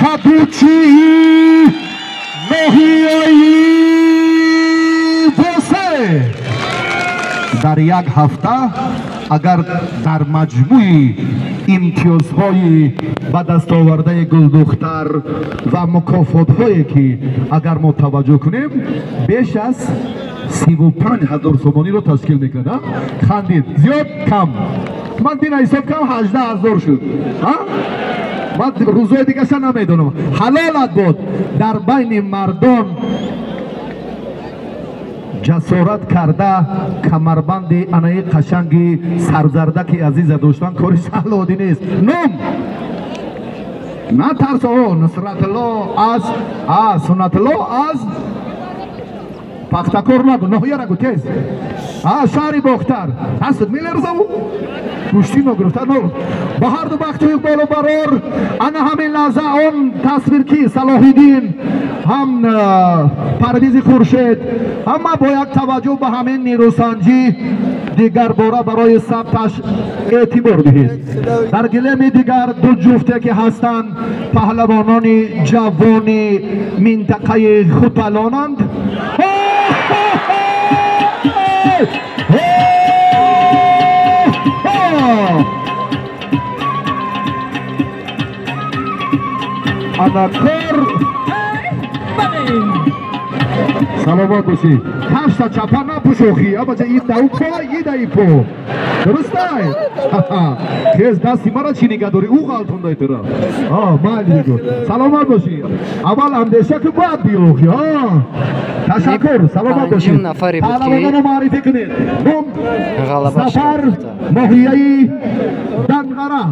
کدوچی نهیایی بسه در یک هفته اگر در مجموع امتیازهای به دست آورده گلدختر و مکافات‌هایی که اگر ما توجه کنیم بیش از 35,000 سومانی رو تشکیل میکنه. خندید زیاد کم من دین حساب کم 18,000 شد. من روزهای دیگه شا نمیدونم. حلالت بود در بین مردم جسارت کرده کمربند انای قشنگی سرزرده که عزیز داشتن کاری سهل نیست. نوم نه ترس نصرت الله از سنت الله از پختکور نگو نهیه نگو تیز شهری باختر دستت میلرزه و گوشتی نگرفته نگو با هر دو بخت توی بالا برار انا همین لحظه اون تصویر کی صلاحیدین هم پرویز خورشید همه باید توجه به همین نیروسنجی دیگر باره برای ثبتش اعتبار دهید. در گلیم دیگر دو جفته که هستند پهلوانان جوان منطقه خوتلانند. انکار سلامات باشی. هشتا چپا نپوشوخی اما چه این دو پا این دایی پا درسته؟ خیز دستی مرا چی نگه داری او غلطون دایی ترا مالی نگو سلامات باشی. اول اندیشه که باید بیوخی تشکر سلامات باشی. پهلوانان معرفی کنید. سفر ماهیهی دنگره